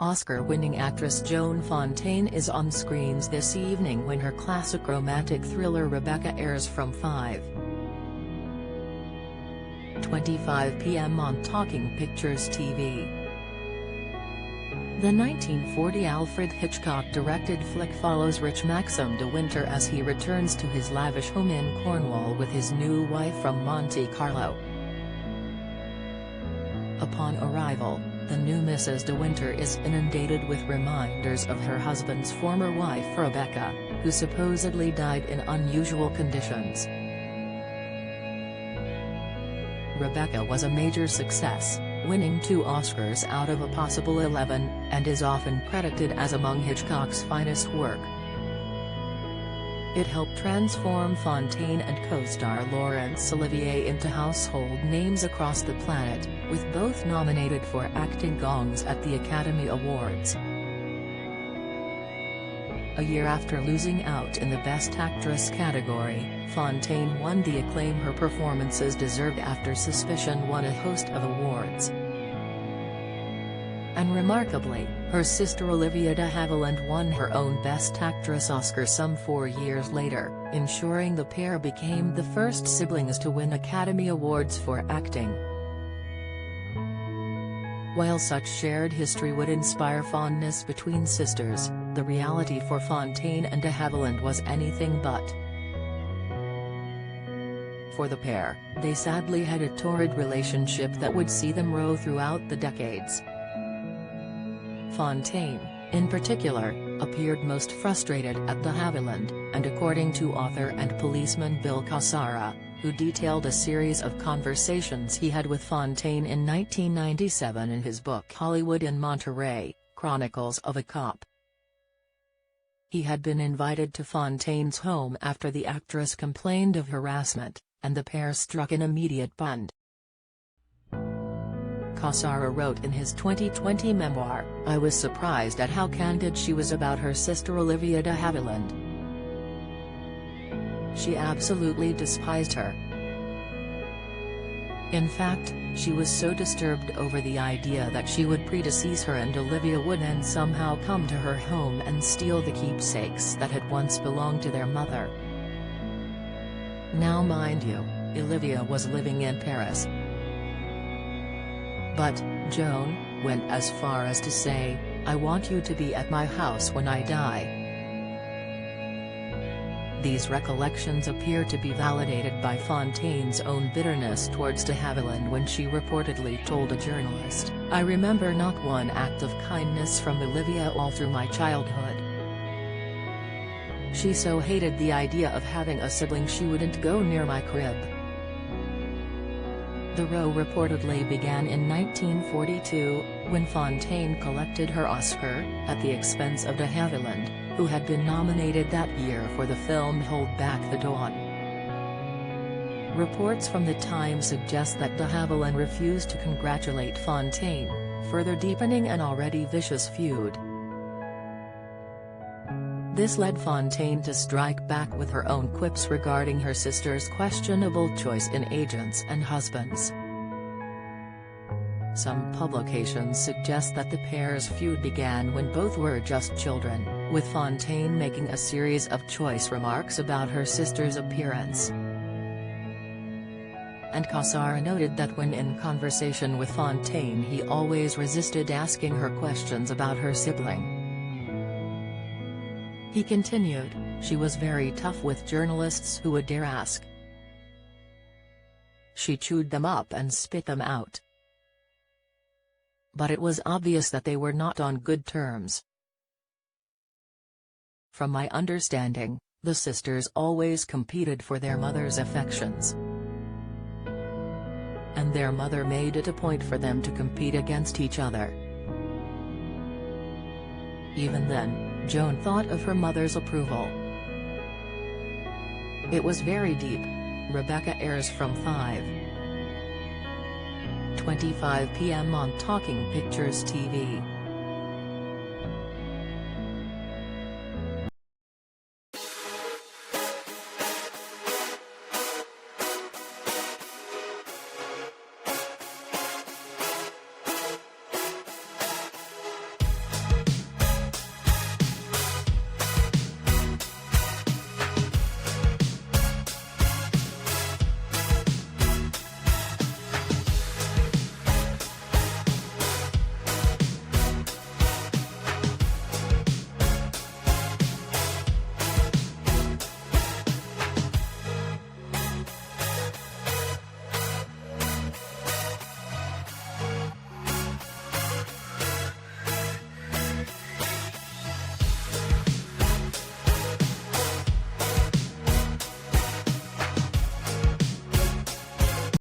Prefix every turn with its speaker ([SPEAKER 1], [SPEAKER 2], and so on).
[SPEAKER 1] Oscar-winning actress Joan Fontaine is on screens this evening when her classic romantic thriller Rebecca airs from 5:25 p.m. on Talking Pictures TV. The 1940 Alfred Hitchcock-directed flick follows Rich Maxim de Winter as he returns to his lavish home in Cornwall with his new wife from Monte Carlo. Upon arrival, the new Mrs. de Winter is inundated with reminders of her husband's former wife Rebecca, who supposedly died in unusual conditions. Rebecca was a major success, winning 2 Oscars out of a possible 11, and is often credited as among Hitchcock's finest work. It helped transform Fontaine and co-star Laurence Olivier into household names across the planet, with both nominated for acting gongs at the Academy Awards. A year after losing out in the Best Actress category, Fontaine won the acclaim her performances deserved after Suspicion won a host of awards. And remarkably, her sister Olivia de Havilland won her own Best Actress Oscar some 4 years later, ensuring the pair became the first siblings to win Academy Awards for acting. While such shared history would inspire fondness between sisters, the reality for Fontaine and de Havilland was anything but. For the pair, they sadly had a torrid relationship that would see them row throughout the decades. Fontaine, in particular, appeared most frustrated at de Havilland, and according to author and policeman Bill Cassara, who detailed a series of conversations he had with Fontaine in 1997 in his book Hollywood in Monterey, Chronicles of a Cop. He had been invited to Fontaine's home after the actress complained of harassment, and the pair struck an immediate bond. Cassara wrote in his 2020 memoir, "I was surprised at how candid she was about her sister Olivia de Havilland. She absolutely despised her. In fact, she was so disturbed over the idea that she would predecease her and Olivia would then somehow come to her home and steal the keepsakes that had once belonged to their mother." Now mind you, Olivia was living in Paris. But, Joan went as far as to say, "I want you to be at my house when I die." These recollections appear to be validated by Fontaine's own bitterness towards de Havilland when she reportedly told a journalist, "I remember not one act of kindness from Olivia all through my childhood. She so hated the idea of having a sibling she wouldn't go near my crib." The row reportedly began in 1942, when Fontaine collected her Oscar, at the expense of de Havilland, who had been nominated that year for the film Hold Back the Dawn. Reports from the time suggest that de Havilland refused to congratulate Fontaine, further deepening an already vicious feud. This led Fontaine to strike back with her own quips regarding her sister's questionable choice in agents and husbands. Some publications suggest that the pair's feud began when both were just children, with Fontaine making a series of choice remarks about her sister's appearance. And Cassara noted that when in conversation with Fontaine he always resisted asking her questions about her sibling. He continued, "She was very tough with journalists who would dare ask. She chewed them up and spit them out. But it was obvious that they were not on good terms. From my understanding, the sisters always competed for their mother's affections. And their mother made it a point for them to compete against each other. Even then, Joan thought of her mother's approval. It was very deep." Rebecca airs from 5:25 p.m. on Talking Pictures TV.